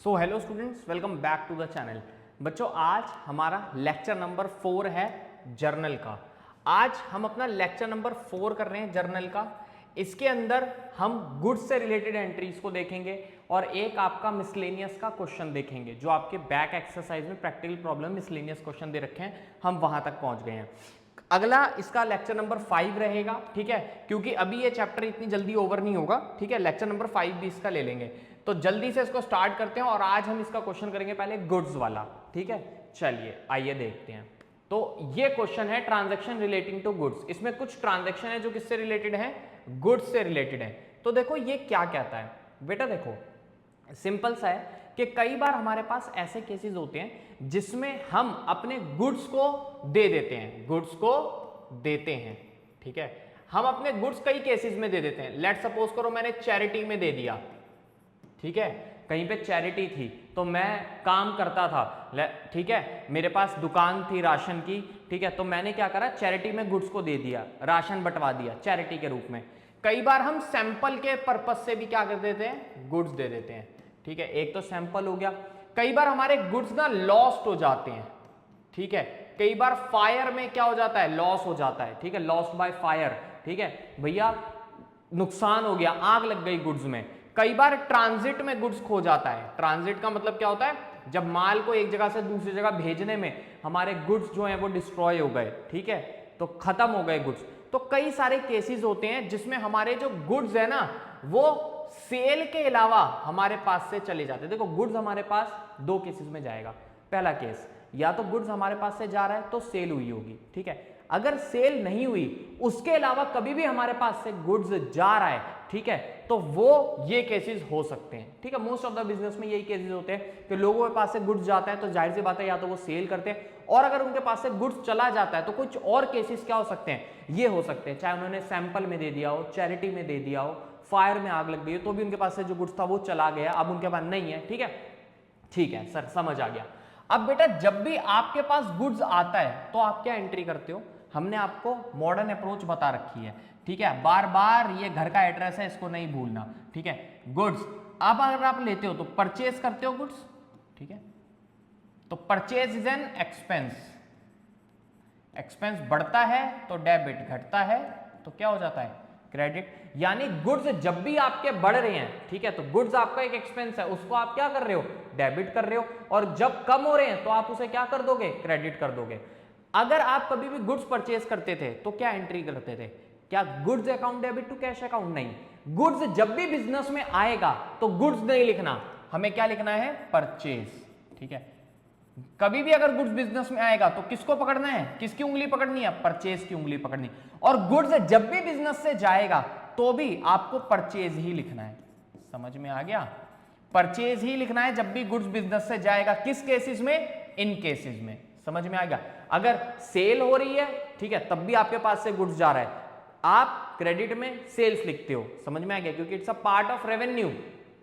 So hello students, welcome back to the channel. बच्चों, आज हमारा लेक्चर नंबर 4 है जर्नल का। आज हम अपना लेक्चर नंबर 4 कर रहे हैं जर्नल का। इसके अंदर हम गुड्स से रिलेटेड एंट्रीज को देखेंगे और एक आपका मिसलेनियस का क्वेश्चन देखेंगे जो आपके बैक एक्सरसाइज में प्रैक्टिकल प्रॉब्लम मिसलेनियस क्वेश्चन दे रखे हैं, हम वहां तक पहुंच गए हैं। अगला इसका लेक्चर नंबर 5 रहेगा, ठीक है, क्योंकि अभी ये चैप्टर इतनी जल्दी ओवर नहीं होगा, ठीक है। लेक्चर नंबर 5 भी इसका ले लेंगे, तो जल्दी से इसको स्टार्ट करते हैं और आज हम इसका क्वेश्चन करेंगे पहले गुड्स वाला, ठीक है। चलिए आइए देखते हैं। तो ये क्वेश्चन है ट्रांजैक्शन रिलेटिंग टू गुड्स। इसमें कुछ ट्रांजैक्शन है जो किससे रिलेटेड है, गुड्स से रिलेटेड है। तो देखो ये क्या कहता है बेटा, देखो सिंपल सा है कि कई बार हमारे पास ऐसे केसेस होते हैं जिसमें हम अपने गुड्स को दे देते हैं, गुड्स को देते हैं, ठीक है। हम अपने गुड्स कई केसेस में दे देते हैं। लेट सपोज करो मैंने चैरिटी में दे दिया, ठीक है, कहीं पे चैरिटी थी तो मैं काम करता था, ठीक है, मेरे पास दुकान थी राशन की, ठीक है, तो मैंने क्या करा, चैरिटी में गुड्स को दे दिया, राशन बंटवा दिया चैरिटी के रूप में। कई बार हम सैंपल के पर्पस से भी क्या कर देते हैं, गुड्स दे देते हैं, ठीक है। एक तो सैंपल हो गया। कई बार हमारे गुड्स ना लॉस्ट हो जाते हैं, ठीक है। कई बार फायर में क्या हो जाता है, लॉस हो जाता है, ठीक है, लॉस्ट बाय फायर, ठीक है भैया, नुकसान हो गया, आग लग गई गुड्स में। कई बार ट्रांजिट में गुड्स खो जाता है। ट्रांजिट का मतलब क्या होता है, जब माल को एक जगह से दूसरी जगह भेजने में हमारे गुड्स जो हैं वो डिस्ट्रॉय हो गए, ठीक है, तो खत्म हो गए गुड्स। तो कई सारे केसेस होते हैं जिसमें हमारे जो गुड्स है ना वो सेल के अलावा हमारे पास से चले जाते हैं। देखो गुड्स हमारे पास दो केसेस में जाएगा। पहला केस, या तो गुड्स हमारे पास से जा रहा है तो सेल हुई होगी, ठीक है। अगर सेल नहीं हुई, उसके अलावा कभी भी हमारे पास से गुड्स जा रहा है, ठीक है, तो वो ये केसेस हो सकते हैं, ठीक है। मोस्ट ऑफ द बिजनेस में यही केसेस होते हैं कि लोगों के पास से गुड्स जाता है तो जाहिर सी बात है या तो वो सेल करते हैं, और अगर उनके पास से गुड्स चला जाता है तो कुछ और केसेस क्या हो सकते हैं, ये हो सकते हैं, चाहे उन्होंने सैंपल में दे दिया हो, चैरिटी में दे दिया हो, फायर में आग लग गई हो, तो भी उनके पास से जो गुड्स था वो चला गया, अब उनके पास नहीं है, ठीक है। ठीक है सर, समझ आ गया। अब बेटा जब भी आपके पास गुड्स आता है तो आप क्या एंट्री करते हो, हमने आपको मॉडर्न अप्रोच बता रखी है, ठीक है। बार बार ये घर का एड्रेस है, इसको नहीं भूलना, ठीक है। गुड्स अब अगर आप लेते हो तो परचेज करते हो गुड्स, ठीक है, तो purchase is an expense. Expense बढ़ता है तो डेबिट, घटता है तो क्या हो जाता है, क्रेडिट। यानी गुड्स जब भी आपके बढ़ रहे हैं, ठीक है, तो गुड्स आपका एक एक्सपेंस है, उसको आप क्या कर रहे हो, डेबिट कर रहे हो, और जब कम हो रहे हैं तो आप उसे क्या कर दोगे, क्रेडिट कर दोगे। अगर आप कभी भी गुड्स परचेज करते थे तो क्या एंट्री करते थे, क्या goods account debit to cash account, नहीं। गुड्स जब भी बिजनेस में आएगा तो गुड्स नहीं लिखना, हमें क्या लिखना है, परचेज, ठीक है। कभी भी अगर गुड्स बिजनेस में आएगा तो किसको पकड़ना है, किसकी उंगली पकड़नी है, परचेज की उंगली पकड़नी। और गुड्स जब भी बिजनेस से जाएगा तो भी आपको परचेज ही लिखना है। समझ में आ गया, परचेज ही लिखना है जब भी गुड्स बिजनेस से जाएगा। किस केसेस में, इन केसेस में। समझ में आ गया। अगर सेल हो रही है, ठीक है, तब भी आपके पास से गुड्स जा रहा है, आप क्रेडिट में सेल्स लिखते हो। समझ में आ गया, क्योंकि it's a part of revenue,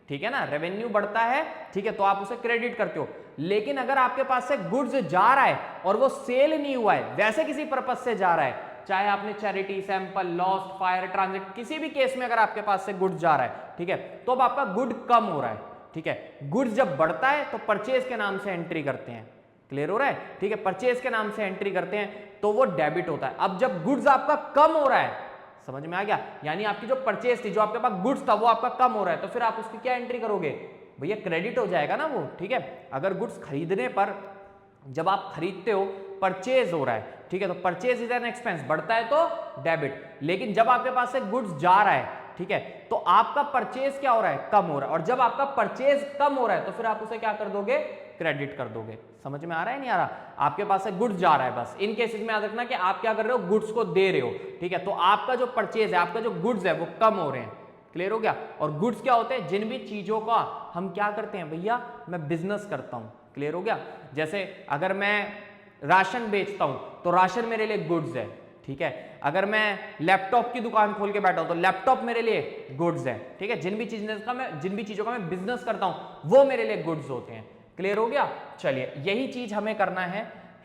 ठीक है ना, रेवेन्यू बढ़ता है, ठीक है, तो आप उसे क्रेडिट करते हो। लेकिन अगर आपके पास से गुड्स जा रहा है और वो सेल नहीं हुआ है, वैसे किसी पर्पज से जा रहा है, चाहे आपने charity, sample, lost, fire, transit, किसी भी केस में अगर आपके पास से गुड्स जा रहा है, ठीक है, तो अब आपका गुड कम हो रहा है, ठीक है। गुड्स जब बढ़ता है तो परचेज के नाम से एंट्री करते हैं, क्लियर हो रहा है, ठीक है, परचेज के नाम से एंट्री करते हैं तो वो डेबिट होता है। अब जब गुड्स आपका कम हो रहा है, समझ में आ गया, यानी आपकी जो परचेज थी, जो आपके पास गुड्स था वो आपका कम हो रहा है, तो फिर आप उसकी क्या एंट्री करोगे, भैया क्रेडिट हो जाएगा ना वो, ठीक है। अगर गुड्स खरीदने पर, जब आप खरीदते हो, परचेज हो रहा है, ठीक है, तो परचेज इज एन एक्सपेंस, बढ़ता है तो डेबिट। लेकिन जब आपके पास से गुड्स जा रहा है, ठीक है, तो आपका परचेज क्या हो रहा है, कम हो रहा है, और जब आपका परचेज कम हो रहा है तो फिर आप उसे क्या कर दोगे, क्रेडिट कर दोगे। समझ में आ रहा है, नहीं आ रहा, आपके पास से गुड्स जा रहा है, बस इन केसेस में याद रखना कि आप क्या कर रहे हो, गुड्स को दे रहे हो, ठीक है, तो आपका जो परचेज है, आपका जो गुड्स है वो कम हो रहे हैं, क्लियर हो गया। और गुड्स क्या होते हैं, जिन भी चीजों का हम क्या करते हैं, भैया मैं बिजनेस करता हूं, क्लियर हो गया। जैसे अगर मैं राशन बेचता हूं तो राशन मेरे लिए गुड्स है, ठीक है। अगर मैं लैपटॉप की दुकान खोल के बैठा हूं तो लैपटॉप मेरे लिए गुड्स है, ठीक है। जिन भी चीजों का मैं बिजनेस करता हूं वो मेरे लिए गुड्स होते हैं, क्लियर हो गया। चलिए यही चीज हमें करना है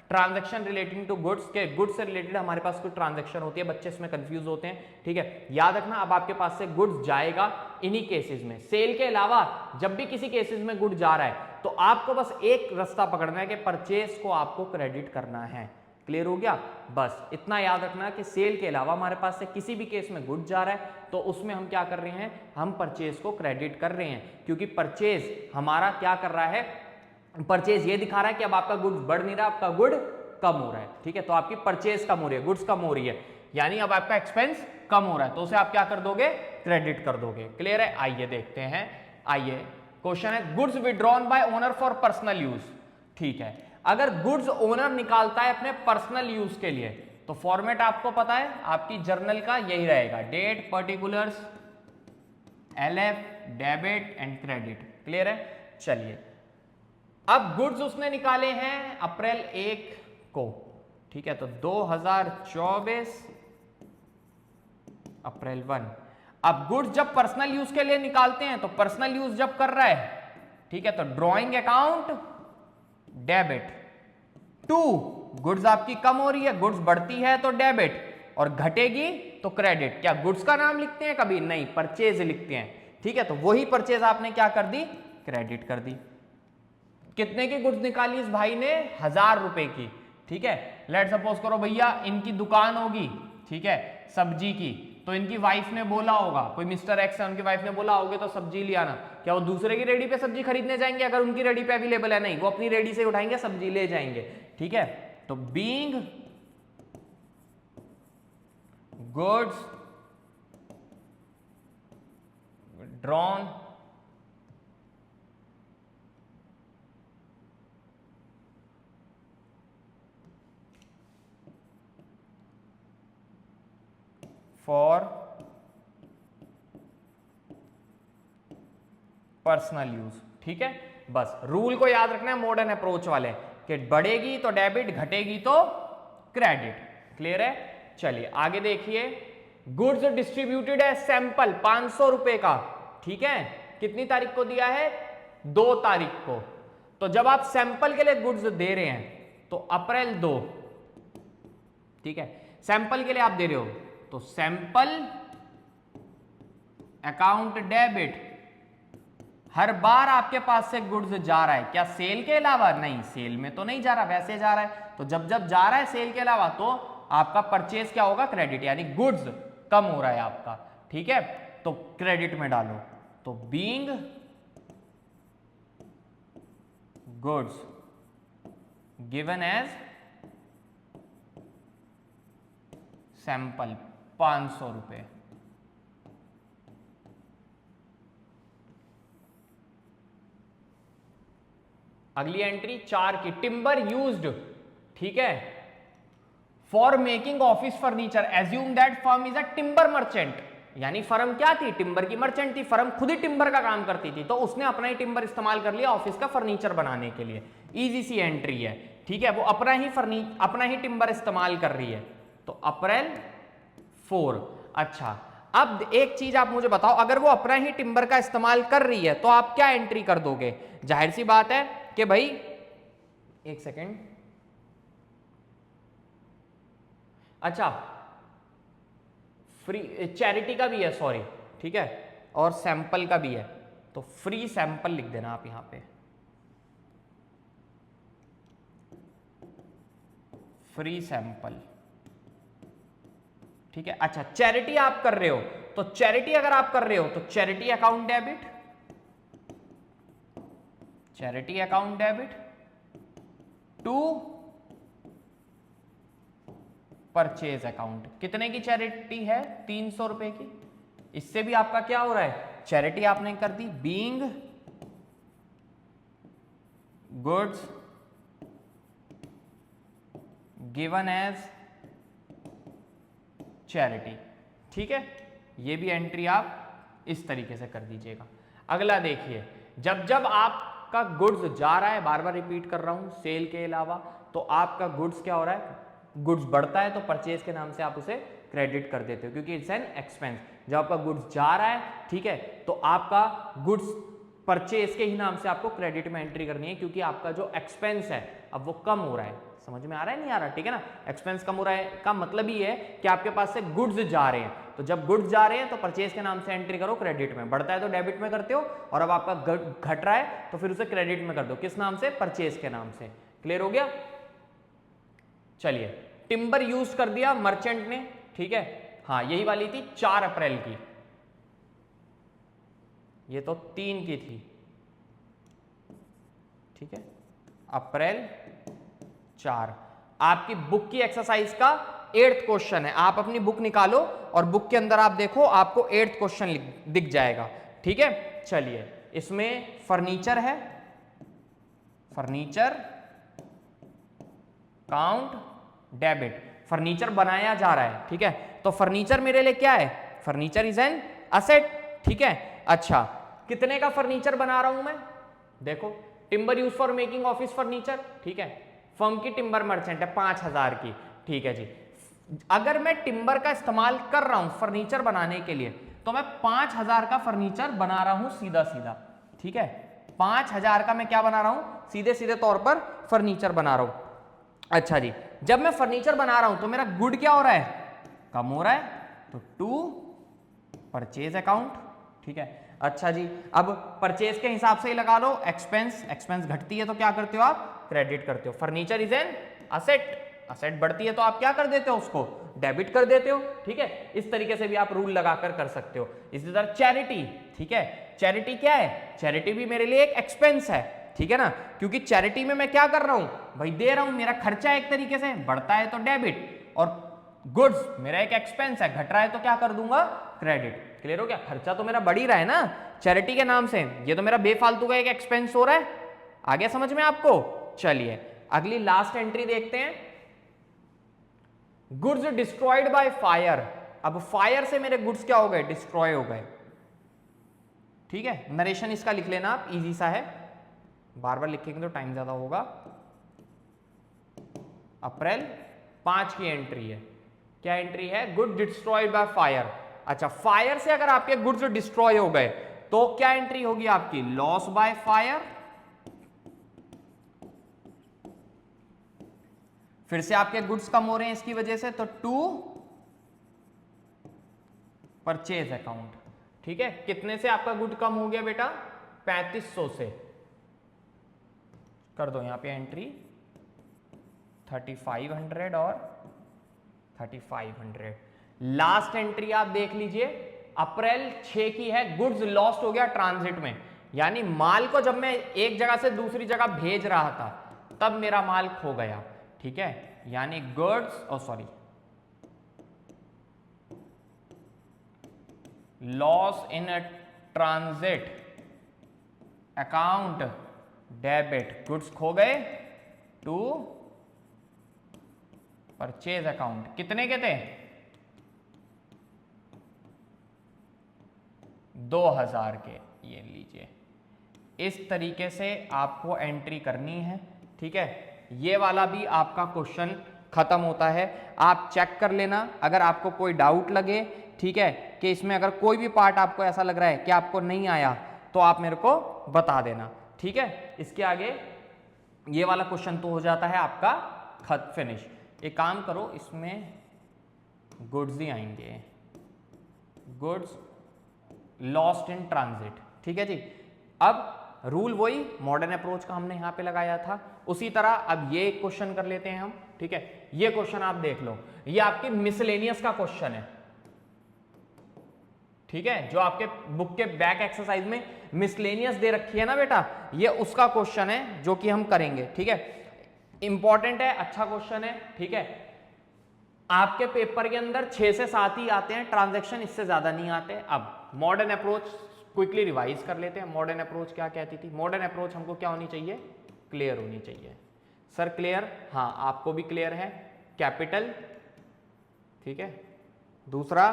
ट्रांजैक्शन रिलेटिंग टू गुड्स के गुड्स से रिलेटेड हमारे पास कोई ट्रांजैक्शन होती है, बच्चे इसमें कंफ्यूज होते हैं, ठीक है। याद रखना अब आपके पास से गुड्स जाएगा इन्हीं केसेस में, सेल के अलावा जब भी किसी केसेस में गुड जा रहा है तो आपको बस एक रास्ता पकड़ना है कि परचेज को आपको क्रेडिट करना है। क्लियर हो गया? बस इतना याद रखना कि सेल के अलावा हमारे पास से किसी भी केस में गुड जा रहा है तो उसमें हम क्या कर रहे हैं, हम परचेज को क्रेडिट कर रहे हैं, क्योंकि परचेज हमारा क्या कर रहा है, परचेज ये दिखा रहा है कि अब आपका गुड्स बढ़ नहीं रहा, आपका गुड कम हो रहा है, ठीक है। तो आपकी परचेज कम हो रही है, गुड्स कम हो रही है, यानी अब आपका एक्सपेंस कम हो रहा है, तो उसे आप क्या कर दोगे, क्रेडिट कर दोगे। क्लियर है? आइए देखते हैं। आइए क्वेश्चन है goods withdrawn bye owner for personal use. ठीक है, अगर गुड्स ओनर निकालता है अपने पर्सनल यूज के लिए तो फॉर्मेट आपको पता है, आपकी जर्नल का यही रहेगा, date, particulars, LF, debit and credit. Clear है? चलिए, अब गुड्स उसने निकाले हैं अप्रैल 1 को, ठीक है, तो 2024 अप्रैल 1। अब गुड्स जब पर्सनल यूज के लिए निकालते हैं तो पर्सनल यूज जब कर रहा है, ठीक है, तो drawing account debit to, goods आपकी कम हो रही है, गुड्स बढ़ती है तो डेबिट, और घटेगी तो क्रेडिट। क्या गुड्स का नाम लिखते हैं कभी? नहीं, परचेज लिखते हैं, ठीक है। तो वही परचेज आपने क्या कर दी, क्रेडिट कर दी। कितने की गुड्स निकाली इस भाई ने? 1000 रुपए की, ठीक है। लेट सपोज करो भैया इनकी दुकान होगी, ठीक है, सब्जी की, तो इनकी वाइफ ने बोला होगा, कोई मिस्टर एक्स है, उनकी वाइफ ने बोला होगा तो सब्जी ले आना। क्या वो दूसरे की रेडी पे सब्जी खरीदने जाएंगे? अगर उनकी रेडी पे अवेलेबल है, नहीं, वो अपनी रेडी से उठाएंगे, सब्जी ले जाएंगे, ठीक है। तो being goods drawn for personal use, ठीक है। बस रूल को याद रखना है मॉडर्न अप्रोच वाले, कि बढ़ेगी तो डेबिट, घटेगी तो क्रेडिट। क्लियर है? चलिए आगे देखिए, गुड्स डिस्ट्रीब्यूटेड है सैंपल 500 रुपए का, ठीक है, कितनी तारीख को दिया है? 2 तारीख को। तो जब आप सैंपल के लिए गुड्स दे रहे हैं तो अप्रैल 2, ठीक है, सैंपल के लिए आप दे रहे हो तो सैंपल अकाउंट डेबिट, हर बार आपके पास से गुड्स जा रहा है, क्या सेल के अलावा? नहीं, सेल में तो नहीं जा रहा, वैसे जा रहा है। तो जब जब जा रहा है सेल के अलावा तो आपका परचेज क्या होगा? क्रेडिट, यानी गुड्स कम हो रहा है आपका, ठीक है, तो क्रेडिट में डालो। तो being goods given as sample 500 रुपए। अगली एंट्री 4 की, टिम्बर यूज्ड, ठीक है, for making office furniture, assume that firm is a timber merchant, यानी फर्म क्या थी? टिम्बर की मर्चेंट थी, फर्म खुद ही टिम्बर का काम करती थी, तो उसने अपना ही टिम्बर इस्तेमाल कर लिया ऑफिस का फर्नीचर बनाने के लिए। इजी सी एंट्री है, ठीक है, वो अपना ही टिम्बर इस्तेमाल कर रही है। तो अप्रैल 4। अच्छा, अब एक चीज आप मुझे बताओ, अगर वो अपना ही टिम्बर का इस्तेमाल कर रही है तो आप क्या एंट्री कर दोगे? जाहिर सी बात है कि भाई, एक सेकेंड, अच्छा, फ्री चैरिटी का भी है, सॉरी, ठीक है, और सैंपल का भी है, तो फ्री सैंपल लिख देना आप यहां पे, फ्री सैंपल, ठीक है। अच्छा, चैरिटी आप कर रहे हो तो चैरिटी अगर आप कर रहे हो तो charity account debit, charity account debit to purchase account. कितने की चैरिटी है? 300 रुपए की। इससे भी आपका क्या हो रहा है? चैरिटी आपने कर दी, being goods given as charity, ठीक है। ये भी एंट्री आप इस तरीके से कर दीजिएगा। अगला देखिए, जब जब आपका गुड्स जा रहा है, बार बार रिपीट कर रहा हूं, सेल के अलावा, तो आपका गुड्स क्या हो रहा है? गुड्स बढ़ता है तो परचेज के नाम से आप उसे क्रेडिट कर देते हो, क्योंकि इट्स एन एक्सपेंस। जब आपका गुड्स जा रहा है, ठीक है, तो आपका गुड्स परचेज के ही नाम से आपको क्रेडिट में एंट्री करनी है, क्योंकि आपका जो एक्सपेंस है अब वो कम हो रहा है। समझ में आ रहा है नहीं आ रहा, ठीक है ना। एक्सपेंस कम हो रहा है का मतलब ही है कि आपके पास से गुड्स जा रहे हैं, तो जब गुड्स जा रहे हैं तो परचेज के नाम से एंट्री करो क्रेडिट में, बढ़ता है तो डेबिट में करते हो, और अब आपका घट रहा है तो फिर उसे क्रेडिट में कर दो, किस नाम से, परचेज के नाम से। क्लियर हो गया। चलिए टिम्बर यूज कर दिया मर्चेंट ने, ठीक है, हाँ यही वाली थी 4 अप्रैल की, ये तो 3 की थी, ठीक है, अप्रैल 4। आपकी बुक की एक्सरसाइज का 8th क्वेश्चन है, आप अपनी बुक निकालो और बुक के अंदर आप देखो, आपको 8th क्वेश्चन दिख जाएगा, ठीक है। चलिए इसमें फर्नीचर है, फर्नीचर काउंट डेबिट, फर्नीचर बनाया जा रहा है, ठीक है, तो फर्नीचर मेरे लिए क्या है, फर्नीचर इज एन असेट, ठीक है। अच्छा कितने का फर्नीचर बना रहा हूं मैं, देखो timber use for making office furniture, ठीक है, फर्म की टिम्बर मर्चेंट है 5000 की, ठीक है जी। अगर मैं टिम्बर का इस्तेमाल कर रहा हूं फर्नीचर बनाने के लिए तो मैं 5000 का फर्नीचर बना रहा हूं सीधा सीधा, ठीक है, 5000 का मैं क्या बना रहा हूं, सीधे सीधे तौर पर फर्नीचर बना रहा हूं। अच्छा जी, जब मैं फर्नीचर बना रहा हूं तो मेरा गुड क्या हो रहा है, कम हो रहा है, तो टू परचेज अकाउंट, ठीक है। अच्छा जी, अब परचेज के हिसाब से ही लगा लो, एक्सपेंस, एक्सपेंस घटती है तो क्या करते हो आप, क्रेडिट करते हो। Furniture is an asset, asset बढ़ती है तो आप क्या कर देते हो, उसको डेबिट कर देते हो, ठीक है। इस तरीके से भी आप रूल लगाकर कर सकते हो। इसी तरह चैरिटी, ठीक है, चैरिटी क्या है, चैरिटी भी मेरे लिए एक एक्सपेंस है, ठीक है ना, क्योंकि चैरिटी में मैं क्या कर रहा हूं भाई, दे रहा हूं, मेरा खर्चा एक तरीके से, बढ़ता है तो डेबिट, और गुड्स मेरा एक एक्सपेंस है, घट रहा है तो क्या कर दूंगा, क्रेडिट। क्लियर हो गया, खर्चा तो मेरा बढ़ ही रहा है ना चैरिटी के नाम से, ये तो मेरा बेफालतू का एक एक्सपेंस हो रहा है। आ गया समझ में आपको। चलिए अगली लास्ट एंट्री देखते हैं, गुड्स डिस्ट्रॉयड बाय फायर। अब फायर से मेरे गुड्स क्या हो गए, डिस्ट्रॉय हो गए, ठीक है। नरेशन इसका लिख लेना आप, इजी सा है, बार बार लिखेंगे तो टाइम ज्यादा होगा। अप्रैल 5 की एंट्री है, क्या एंट्री है, गुड डिस्ट्रॉयड बाय फायर। अच्छा फायर से अगर आपके गुड्स डिस्ट्रॉय हो गए तो क्या एंट्री होगी आपकी, लॉस बाय फायर। फिर से आपके गुड्स कम हो रहे हैं इसकी वजह से, तो टू परचेज अकाउंट, ठीक है। कितने से आपका गुड कम हो गया बेटा, 3500 से, कर दो यहां पे एंट्री 3500 और 3500। लास्ट एंट्री आप देख लीजिए, अप्रैल 6 की है, गुड्स लॉस्ट हो गया ट्रांजिट में, यानी माल को जब मैं एक जगह से दूसरी जगह भेज रहा था तब मेरा माल खो गया, ठीक है, यानी goods sorry loss in a transit account debit, goods खो गए, टू परचेज अकाउंट, कितने के थे, 2000 के, ये लीजिए। इस तरीके से आपको एंट्री करनी है, ठीक है। ये वाला भी आपका क्वेश्चन खत्म होता है, आप चेक कर लेना अगर आपको कोई डाउट लगे, ठीक है, कि इसमें अगर कोई भी पार्ट आपको ऐसा लग रहा है कि आपको नहीं आया तो आप मेरे को बता देना, ठीक है। इसके आगे ये वाला क्वेश्चन तो हो जाता है आपका खत फिनिश। एक काम करो, इसमें गुड्स ही आएंगे, गुड्स लॉस्ट इन ट्रांजिट, ठीक है जी। अब रूल वही मॉडर्न अप्रोच का हमने यहां पे लगाया था, उसी तरह अब ये क्वेश्चन कर लेते हैं हम, ठीक है। ये क्वेश्चन आप देख लो, ये आपके मिसलेनियस का क्वेश्चन है, ठीक है, जो आपके बुक के बैक एक्सरसाइज में मिसलेनियस दे रखी है ना बेटा, ये उसका क्वेश्चन है जो कि हम करेंगे, ठीक है। इंपॉर्टेंट है, अच्छा क्वेश्चन है, ठीक है। आपके पेपर के अंदर 6 से 7 ही आते हैं ट्रांजैक्शन, इससे ज्यादा नहीं आते। अब मॉडर्न अप्रोच क्विकली रिवाइज कर लेते हैं। मॉडर्न अप्रोच क्या कहती थी, मॉडर्न अप्रोच हमको क्या होनी चाहिए, क्लियर होनी चाहिए। सर क्लियर, हाँ आपको भी क्लियर है, कैपिटल, ठीक है। दूसरा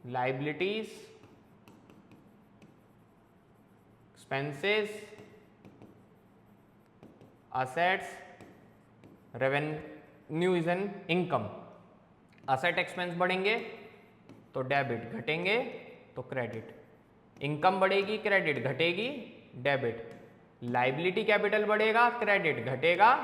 liabilities, expenses, assets, revenue is an income. Asset expense बढ़ेंगे तो डेबिट, घटेंगे तो क्रेडिट, इनकम बढ़ेगी क्रेडिट, घटेगी डेबिट, लाइबिलिटी कैपिटल बढ़ेगा, क्रेडिट घटेगा,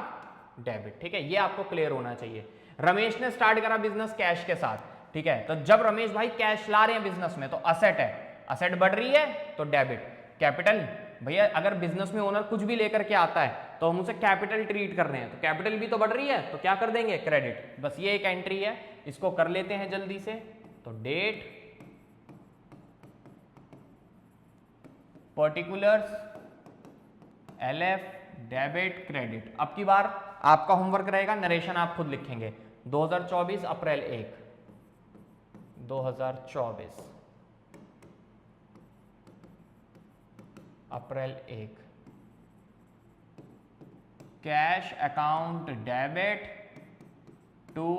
डेबिट। ठीक है, ये आपको क्लियर होना चाहिए। रमेश ने स्टार्ट करा बिजनेस कैश के साथ, ठीक है, तो जब रमेश भाई कैश ला रहे हैं बिजनेस में तो असेट है, असेट बढ़ रही है तो डेबिट। कैपिटल, भैया अगर बिजनेस में ओनर कुछ भी लेकर के आता है तो हम उसे कैपिटल ट्रीट कर रहे हैं, तो कैपिटल भी तो बढ़ रही है तो क्या कर देंगे, क्रेडिट। बस ये एक एंट्री है, इसको कर लेते हैं जल्दी से। तो date, particulars, LF, debit, credit. अब की बार आपका होमवर्क रहेगा, नरेशन आप खुद लिखेंगे। 2024 April 1, 2024 April 1, cash account debit to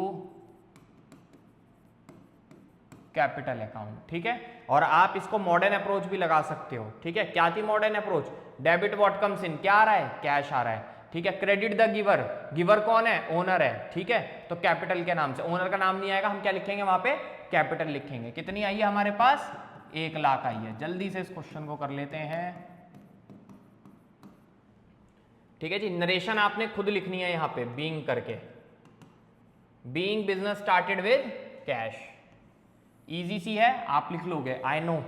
capital account. ठीक है, और आप इसको मॉडर्न अप्रोच भी लगा सकते हो। ठीक है, क्या थी modern approach, debit what comes in, क्या आ रहा है, कैश आ रहा है। ठीक है, क्रेडिट द गिवर, गिवर कौन है, ओनर है। ठीक है, तो कैपिटल के नाम से, ओनर का नाम नहीं आएगा, हम क्या लिखेंगे वहां पे, कैपिटल लिखेंगे। कितनी आई है हमारे पास, 1 लाख आई है। जल्दी से इस क्वेश्चन को कर लेते हैं। ठीक है जी, नरेशन आपने खुद लिखनी है यहां पे, बीइंग करके, being business started with cash. Easy सी है, आप लिख लोगे, आई नो,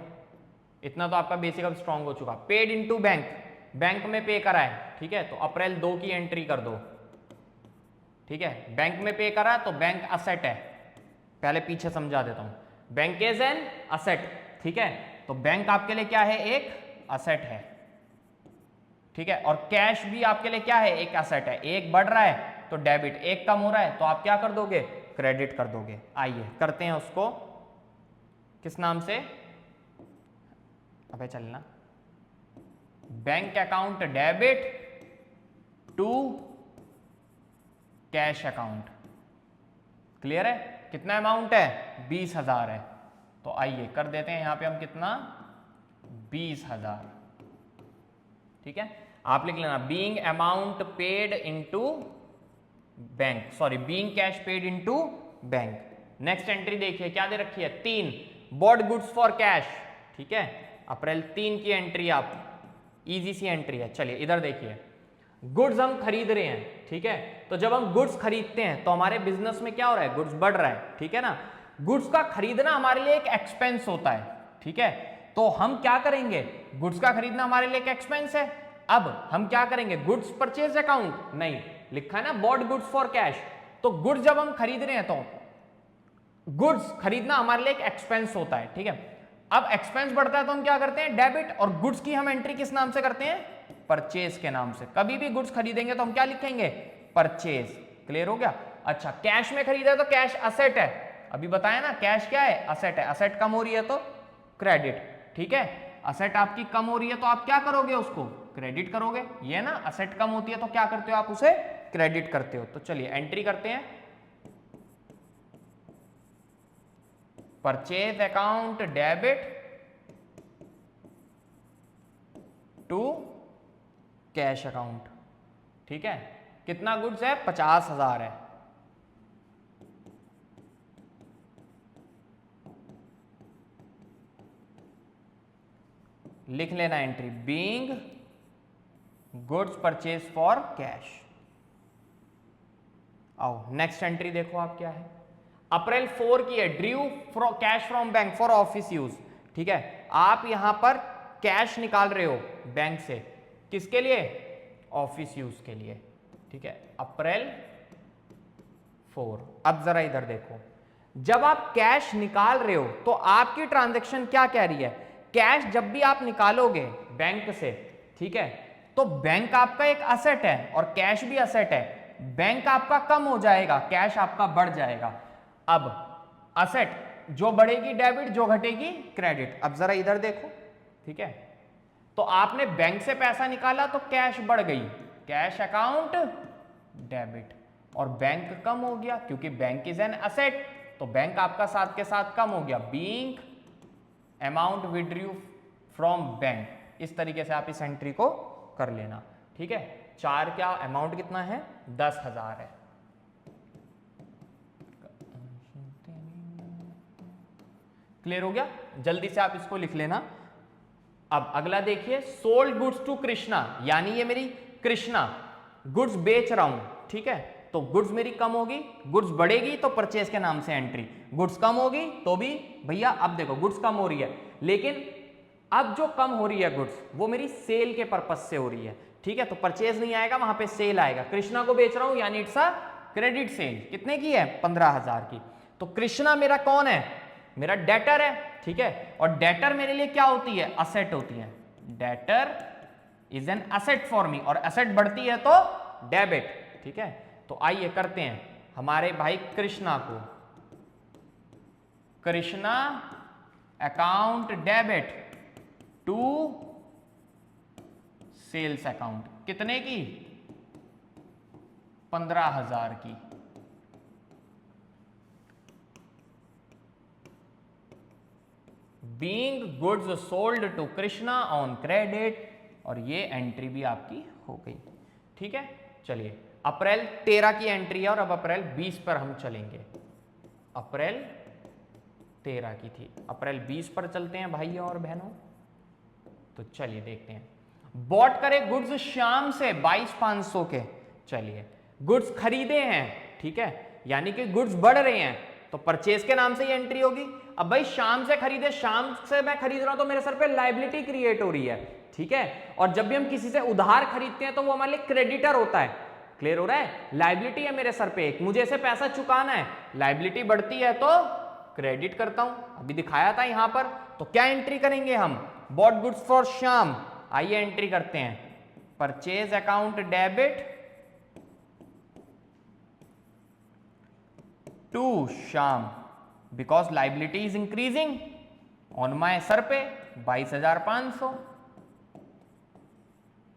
इतना तो आपका बेसिक अब स्ट्रांग हो चुका। पेड इनटू बैंक, बैंक में पे करा है। ठीक है, तो अप्रैल 2 की एंट्री कर दो। ठीक है, बैंक में पे करा तो बैंक असेट है, पहले पीछे समझा देता हूं। Bank is an asset. ठीक है, तो बैंक आपके लिए क्या है, एक असेट है। ठीक है, और कैश भी आपके लिए क्या है, एक असेट है। एक बढ़ रहा है तो डेबिट, एक कम हो रहा है तो आप क्या कर दोगे, क्रेडिट कर दोगे। आइए करते हैं उसको, किस नाम से, अबे चलना, bank account debit to cash account. Clear है, कितना अमाउंट है, 20,000 है। तो आइए कर देते हैं यहां पे हम कितना, 20,000। ठीक है, आप लिख लेना, being amount paid into bank, sorry being cash paid into bank. Next entry देखिए क्या दे रखी है, 3, बॉट गुड्स फॉर कैश। ठीक है, अप्रैल 3 की एंट्री, आप इजी सी एंट्री है। चलिए इधर देखिए, गुड्स हम खरीद रहे हैं। ठीक है, तो जब हम गुड्स खरीदते हैं तो हमारे बिजनेस में क्या हो रहा है, गुड्स बढ़ रहा है। ठीक है ना, गुड्स का खरीदना हमारे लिए एक एक्सपेंस होता है। ठीक है, तो हम क्या करेंगे, गुड्स का खरीदना हमारे लिए एक एक्सपेंस है। अब हम क्या करेंगे, गुड्स परचेज अकाउंट नहीं लिखा है ना, बॉट गुड्स फॉर कैश। तो गुड्स जब हम खरीद रहे हैं तो गुड्स खरीदना हमारे लिए एक एक्सपेंस होता है। ठीक है, अब एक्सपेंस बढ़ता है तो हम क्या करते हैं, डेबिट, और गुड्स की हम एंट्री किस नाम से करते हैं, परचेज के नाम से। कभी भी गुड्स खरीदेंगे तो हम क्या लिखेंगे, परचेज। क्लियर हो गया। अच्छा, कैश में खरीदा तो कैश असेट है, अभी बताया ना, कैश क्या है, असेट है। असेट कम हो रही है तो क्रेडिट। ठीक है, असेट आपकी कम हो रही है तो आप क्या करोगे, उसको क्रेडिट करोगे। ये ना, असेट कम होती है तो क्या करते हो, आप उसे क्रेडिट करते हो। तो चलिए एंट्री करते हैं, purchase account debit to cash account. ठीक है, कितना गुड्स है, 50,000 है। लिख लेना entry, being goods purchase for cash. आओ नेक्स्ट एंट्री देखो आप क्या है, अप्रैल 4 की है, drew cash from bank for office use. ठीक है, आप यहां पर कैश निकाल रहे हो बैंक से, किसके लिए, ऑफिस यूज के लिए। ठीक है, अप्रैल 4। अब जरा इधर देखो, जब आप कैश निकाल रहे हो तो आपकी ट्रांजैक्शन क्या कह रही है, कैश जब भी आप निकालोगे बैंक से, ठीक है, तो बैंक आपका एक असेट है और कैश भी असेट है। बैंक आपका कम हो जाएगा, कैश आपका बढ़ जाएगा। अब असेट जो बढ़ेगी डेबिट, जो घटेगी क्रेडिट। अब जरा इधर देखो, ठीक है, तो आपने बैंक से पैसा निकाला तो कैश बढ़ गई, कैश अकाउंट डेबिट, और बैंक कम हो गया क्योंकि बैंक इज एन असेट, तो बैंक आपका साथ के साथ कम हो गया, being amount withdrew from bank. इस तरीके से आप इस एंट्री को कर लेना। ठीक है, 4 क्या अमाउंट कितना है, 10,000 है। क्लियर हो गया, जल्दी से आप इसको लिख लेना, अब अगला देखिए, सोल्ड गुड्स टू कृष्णा, यानी ये मेरी कृष्णा गुड्स बेच रहा हूं, ठीक है, तो गुड्स मेरी कम होगी, गुड्स बढ़ेगी तो परचेज के नाम से एंट्री, गुड्स कम होगी तो भी भैया, अब देखो गुड्स कम हो रही है, लेकिन अब जो कम हो रही है गुड्स वो मेरी सेल के पर्पज से हो रही है, ठीक है, तो परचेज नहीं आएगा, वहां पे सेल आएगा। कृष्णा को बेच रहा हूं यानी इट्स अ क्रेडिट सेल, कितने की है, 15,000 की। तो कृष्णा मेरा कौन है, मेरा डेटर है, ठीक है, और डेटर मेरे लिए क्या होती है, असेट होती है। Debtor is an asset for me, और असेट बढ़ती है तो डेबिट, ठीक है। तो आइए करते हैं हमारे भाई कृष्णा को, Krishna account debit to sales account, कितने की, 15,000 की। Being goods sold to Krishna on credit, और ये एंट्री भी आपकी हो गई, ठीक है। चलिए अप्रैल 13 की एंट्री है और अब अप्रैल 20 पर हम चलेंगे। अप्रैल 13 की थी, अप्रैल 20 पर चलते हैं भाइयों और बहनों। तो चलिए देखते हैं, बॉट करे गुड्स शाम से 22,500 के, चलिए गुड्स खरीदे हैं, ठीक है, यानी कि गुड्स बढ़ रहे हैं तो परचेज के नाम से ही एंट्री होगी। अब भाई शाम से खरीदे, शाम से मैं खरीद रहा हूं तो मेरे सर पे लायबिलिटी क्रिएट हो रही है, ठीक है, और जब भी हम किसी से उधार खरीदते हैं तो वो हमारे लिए क्रेडिटर होता है, क्लियर हो रहा है, लायबिलिटी है मेरे सर पे एक, मुझे ऐसे पैसा चुकाना है, लायबिलिटी बढ़ती है तो क्रेडिट करता हूं, अभी दिखाया था यहां पर। तो क्या एंट्री करेंगे हम, बॉट गुड्स फॉर शाम, आइए एंट्री करते हैं, परचेज अकाउंट डेबिट टू शाम, because liability is increasing on my sir पे 22,500,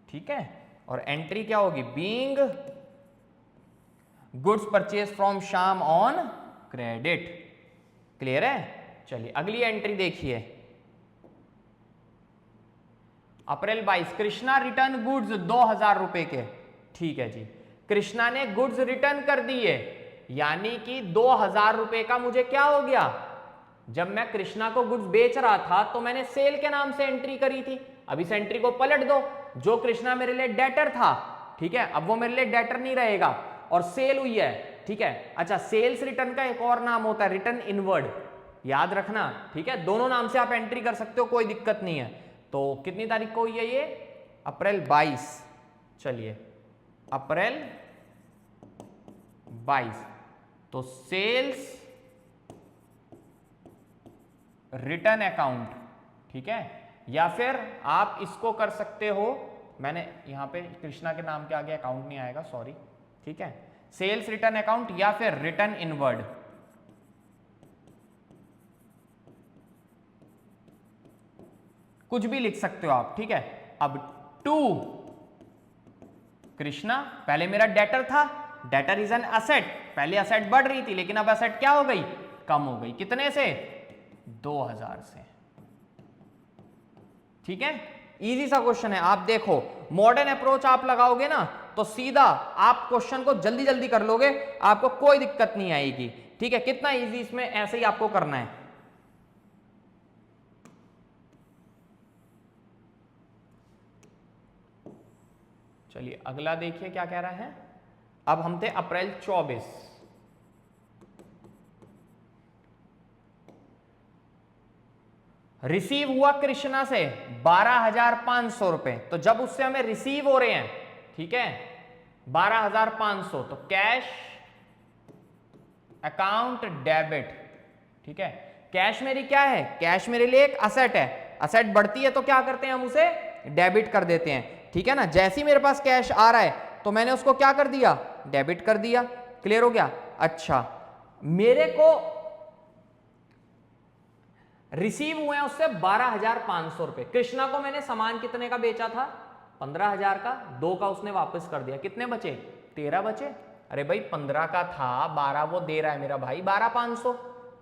ठीक है, और एंट्री क्या होगी, बीइंग गुड्स परचेज फ्रॉम शाम ऑन क्रेडिट, क्लियर है। चलिए अगली एंट्री देखिए, अप्रैल 22, कृष्णा रिटर्न गुड्स 2,000 रुपए के, ठीक है जी, कृष्णा ने गुड्स रिटर्न कर दिए, यानी कि 2,000 रुपए का मुझे क्या हो गया, जब मैं कृष्णा को गुड्स बेच रहा था तो मैंने सेल के नाम से एंट्री करी थी, अब इस एंट्री को पलट दो, जो कृष्णा मेरे लिए डेटर था, ठीक है, अब वो मेरे लिए डेटर नहीं रहेगा और सेल हुई है, ठीक है। अच्छा, सेल्स रिटर्न का एक और नाम होता है रिटर्न इनवर्ड, याद रखना, ठीक है, दोनों नाम से आप एंट्री कर सकते हो, कोई दिक्कत नहीं है। तो कितनी तारीख को हुई है ये, अप्रैल 22, चलिए अप्रैल 22, तो सेल्स रिटर्न अकाउंट, ठीक है, या फिर आप इसको कर सकते हो, मैंने यहां पे कृष्णा के नाम के आगे अकाउंट नहीं आएगा, सॉरी, ठीक है, सेल्स रिटर्न अकाउंट या फिर रिटर्न इनवर्ड, कुछ भी लिख सकते हो आप, ठीक है। अब टू कृष्णा, पहले मेरा डेटर था, डेटर इज एन असेट, पहले असेट बढ़ रही थी लेकिन अब असेट क्या हो गई, कम हो गई, कितने से, 2,000 से, ठीक है। इजी सा क्वेश्चन है, आप देखो मॉडर्न अप्रोच आप लगाओगे ना तो सीधा आप क्वेश्चन को जल्दी जल्दी कर लोगे, आपको कोई दिक्कत नहीं आएगी, ठीक है, कितना इजी, इसमें ऐसे ही आपको करना है। चलिए अगला देखिए क्या कह रहा है, अब हम थे अप्रैल 24, रिसीव हुआ कृष्णा से 12,500 रुपए, तो जब उससे हमें रिसीव हो रहे हैं, ठीक है, 12,500, तो कैश अकाउंट डेबिट, ठीक है, कैश मेरी क्या है, कैश मेरे लिए एक असेट है, असेट बढ़ती है तो क्या करते हैं हम उसे डेबिट कर देते हैं, ठीक है ना, जैसे ही मेरे पास कैश आ रहा है तो मैंने उसको क्या कर दिया, डेबिट कर दिया, क्लियर हो गया। अच्छा, मेरे को रिसीव हुए हैं उससे 12,500 रुपए, कृष्णा को मैंने सामान कितने का बेचा था, 15,000 का, 2 का उसने वापस कर दिया, कितने बचे, 13 बचे, अरे भाई 15 का था, 12 वो दे रहा है मेरा भाई 12,500,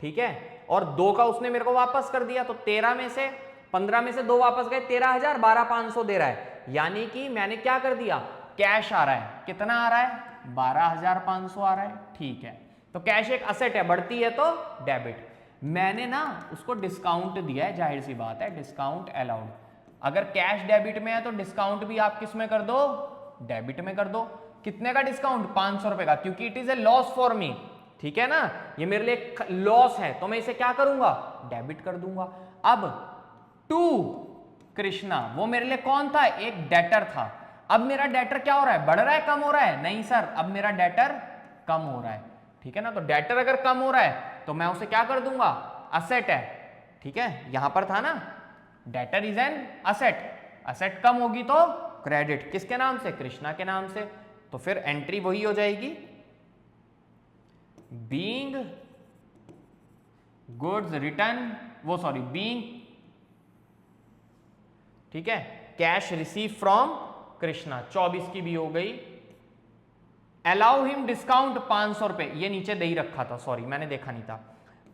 ठीक है, और 2 का उसने मेरे को वापस कर दिया, तो 13 में से 15 में से 2 वापस गए, 13,000, 12,500 दे रहा है, यानी कि मैंने क्या कर दिया, कैश आ रहा है, कितना आ रहा है, 12,500 आ रहा है, ठीक है। तो कैश एक असेट है, बढ़ती है तो डेबिट, मैंने ना उसको डिस्काउंट दिया है, जाहिर सी बात है, डिस्काउंट अलाउड, अगर कैश डेबिट में है तो डिस्काउंट भी आप किस में कर दो, डेबिट में कर दो। कितने का डिस्काउंट, 500 रुपए का, क्योंकि it is a loss for me, ठीक है ना, ये मेरे लिए लॉस है, तो मैं इसे क्या करूंगा, डेबिट कर दूंगा। अब टू कृष्णा, वो मेरे लिए कौन था, एक डेटर था। अब मेरा डेटर क्या हो रहा है, बढ़ रहा है कम हो रहा है, नहीं सर, अब मेरा डेटर कम हो रहा है, ठीक है ना। तो डेटर अगर कम हो रहा है तो मैं उसे क्या कर दूंगा, असेट है, ठीक है, यहां पर था ना, debtor is an asset, asset कम होगी तो क्रेडिट, किसके नाम से, कृष्णा के नाम से। तो फिर एंट्री वही हो जाएगी, बीइंग गुड्स रिटर्न, वो सॉरी बीइंग, ठीक है, कैश रिसीव फ्रॉम कृष्णा, 24 की भी हो गई। अलाउ हिम डिस्काउंट 500 रुपए, ये नीचे दे ही रखा था, सॉरी मैंने देखा नहीं था।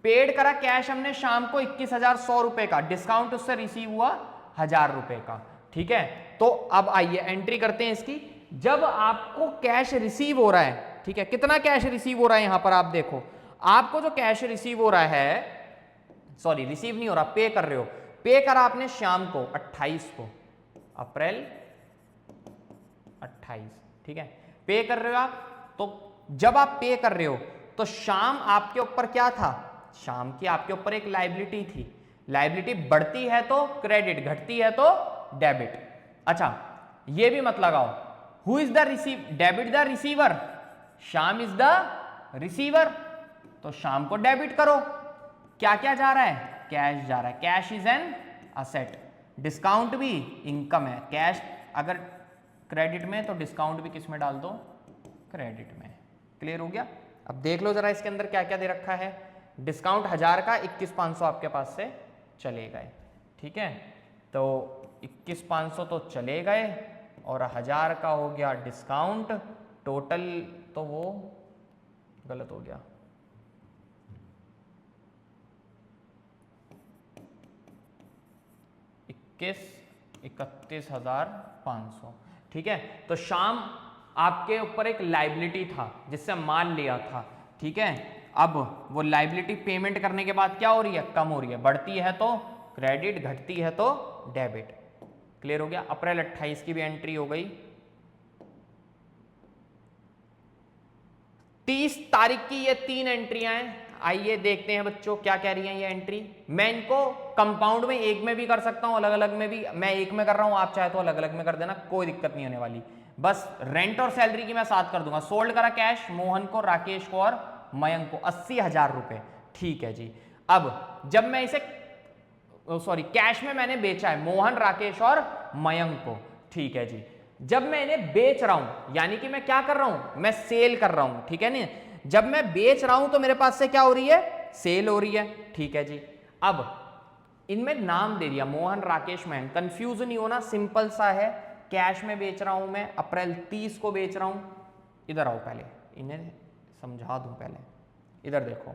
पेड करा कैश हमने शाम को 21,100 रुपए का, डिस्काउंट उससे रिसीव हुआ 1000 रुपए का, ठीक है। तो अब आइए एंट्री करते हैं इसकी। जब आपको कैश रिसीव हो रहा है, ठीक है, कितना कैश रिसीव हो रहा है, यहां पर आप देखो, आपको जो कैश रिसीव हो रहा है, सॉरी रिसीव नहीं हो रहा, पे कर रहे हो, पे करा आपने शाम को 28 को, अप्रैल 28, ठीक है, पे कर रहे हो आप। तो जब आप पे कर रहे हो तो शाम आपके ऊपर क्या था, शाम की आपके ऊपर एक लायबिलिटी थी, लायबिलिटी बढ़ती है तो क्रेडिट, घटती है तो डेबिट। अच्छा ये भी मत लगाओ, who is the receive, debit the receiver, शाम इज द रिसीवर, तो शाम को डेबिट करो। क्या क्या जा रहा है, कैश जा रहा है, cash is an asset, discount भी इनकम है, कैश अगर क्रेडिट में तो डिस्काउंट भी किस में डाल दो, क्रेडिट में। क्लियर हो गया। अब देख लो जरा इसके अंदर क्या क्या दे रखा है, डिस्काउंट 1000 का 21,500 आपके पास से चले गए, ठीक है, तो 21,500 तो चले गए और 1000 का हो गया डिस्काउंट, टोटल तो वो गलत हो गया, इक्कीस 31,500, ठीक है। तो शाम आपके ऊपर एक लायबिलिटी था जिससे माल लिया था, ठीक है, अब वो लायबिलिटी पेमेंट करने के बाद क्या हो रही है, कम हो रही है, बढ़ती है तो क्रेडिट, घटती है तो डेबिट। क्लियर हो गया। अप्रैल 28 की भी एंट्री हो गई। 30 तारीख की ये 3 एंट्रियां हैं, आइए देखते हैं बच्चों क्या कह रही हैं ये एंट्री। मैं इनको कंपाउंड में एक में भी कर सकता हूं, अलग अलग में भी, मैं एक में कर रहा हूं, आप चाहे तो अलग अलग में कर देना, कोई दिक्कत नहीं होने वाली, बस रेंट और सैलरी की मैं साथ कर दूंगा। सोल्ड करा कैश मोहन को, राकेश को और मयंक को 80,000 रुपए, ठीक है जी। अब जब मैं इसे सॉरी कैश में मैंने बेचा है मोहन, राकेश और मयंक को, ठीक है जी। जब मैं इन्हें बेच रहा हूं यानी कि मैं क्या कर रहा हूं, मैं सेल कर रहा हूं, ठीक है ना। जब मैं बेच रहा हूं तो मेरे पास से क्या हो रही है, सेल हो रही है, ठीक है जी। अब इनमें नाम दे दिया मोहन, राकेश, मयंक, कंफ्यूज नहीं होना, सिंपल सा है। कैश में बेच रहा हूं मैं, अप्रैल 30 को बेच रहा हूं। इधर आओ पहले इन्हें समझा दूं, पहले इधर देखो,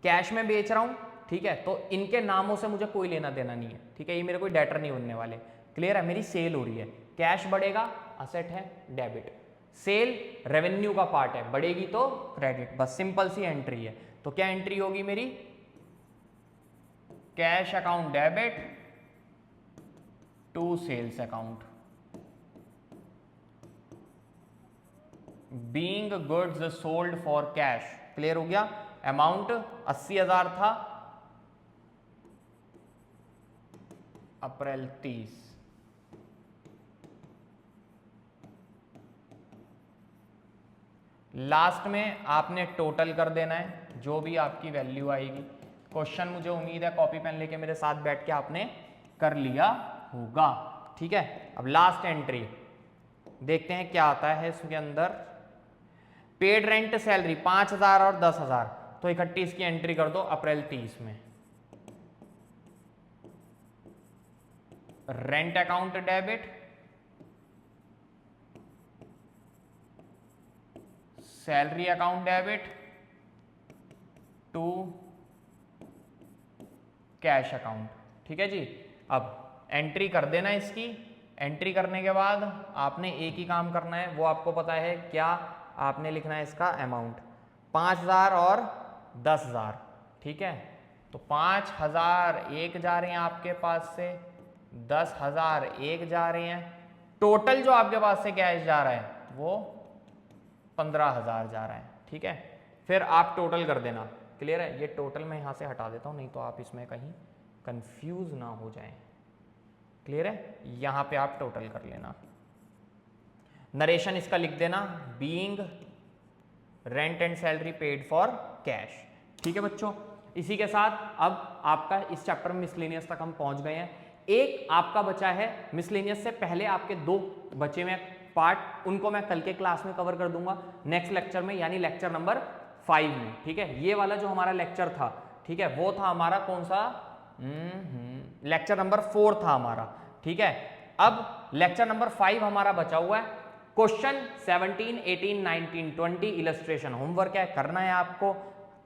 कैश में बेच रहा हूं, ठीक है, तो इनके नामों से मुझे कोई लेना देना नहीं है, ठीक है, ये मेरे कोई डेटर नहीं बनने वाले। क्लियर है, मेरी सेल हो रही है, कैश बढ़ेगा, असेट है, डेबिट, सेल रेवेन्यू का पार्ट है, बढ़ेगी तो क्रेडिट, बस सिंपल सी एंट्री है। तो क्या एंट्री होगी मेरी, cash account debit to sales account, being goods sold for cash. Clear हो गया। अमाउंट 80,000 था, अप्रैल 30, लास्ट में आपने टोटल कर देना है जो भी आपकी वैल्यू आएगी। क्वेश्चन मुझे उम्मीद है कॉपी पेन लेके मेरे साथ बैठ के आपने कर लिया होगा, ठीक है। अब लास्ट एंट्री देखते हैं क्या आता है इसके अंदर। पेड रेंट सैलरी 5,000 और 10,000, तो इकट्ठी इसकी एंट्री कर दो अप्रैल 30 में। Rent account debit, salary account debit to cash account, ठीक है जी। अब एंट्री कर देना इसकी, एंट्री करने के बाद आपने एक ही काम करना है, वो आपको पता है क्या, आपने लिखना है इसका अमाउंट 5,000 और 10,000, ठीक है। तो 5,000 एक जा रहे हैं आपके पास से, 10,000 एक जा रहे हैं, टोटल जो आपके पास से कैश जा रहा है वो 15,000 जा रहा है। ठीक है, फिर आप टोटल कर देना। क्लियर है? ये टोटल मैं यहाँ से हटा देता हूँ, नहीं तो आप इसमें कहीं कंफ्यूज ना हो जाएं। क्लियर है? यहाँ पे आप टोटल कर लेना। नरेशन इसका लिख देना, being rent and salary paid for cash. ठीक है बच्चों, इसी के साथ अब आपका इस चैप्टर में मिसलेनियस तक हम पहुंच गए हैं। एक आपका बचा है मिसलेनियस से पहले, आपके 2 बचे हुए पार्ट, उनको मैं कल के क्लास में कवर कर दूंगा नेक्स्ट लेक्चर में, यानी लेक्चर नंबर 5 में। ठीक है, ये वाला जो हमारा लेक्चर था, ठीक है, वो था हमारा कौन सा, लेक्चर नंबर 4 था हमारा। ठीक है, अब लेक्चर नंबर 5 हमारा बचा हुआ है। क्वेश्चन 17, 18, 19, 20 इलस्ट्रेशन होमवर्क है, करना है आपको।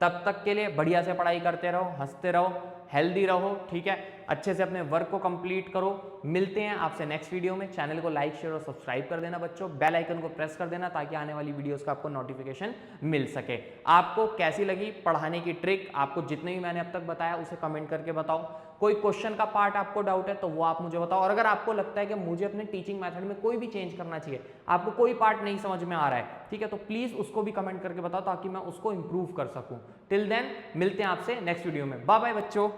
तब तक के लिए बढ़िया से पढ़ाई करते रहो, हंसते रहो, हेल्दी रहो। ठीक है, अच्छे से अपने वर्क को कंप्लीट करो। मिलते हैं आपसे नेक्स्ट वीडियो में। चैनल को लाइक, शेयर और सब्सक्राइब कर देना बच्चों। बेल आइकन को प्रेस कर देना ताकि आने वाली वीडियोस का आपको नोटिफिकेशन मिल सके। आपको कैसी लगी पढ़ाने की ट्रिक, आपको जितने भी मैंने अब तक बताया उसे कमेंट करके बताओ। कोई क्वेश्चन का पार्ट आपको डाउट है तो वो आप मुझे बताओ, और अगर आपको लगता है कि मुझे अपने टीचिंग मेथड में कोई भी चेंज करना चाहिए, आपको कोई पार्ट नहीं समझ में आ रहा है, ठीक है, तो प्लीज उसको भी कमेंट करके बताओ ताकि मैं उसको इंप्रूव कर सकूं। टिल देन मिलते हैं आपसे नेक्स्ट वीडियो में। बाय बाय बच्चों।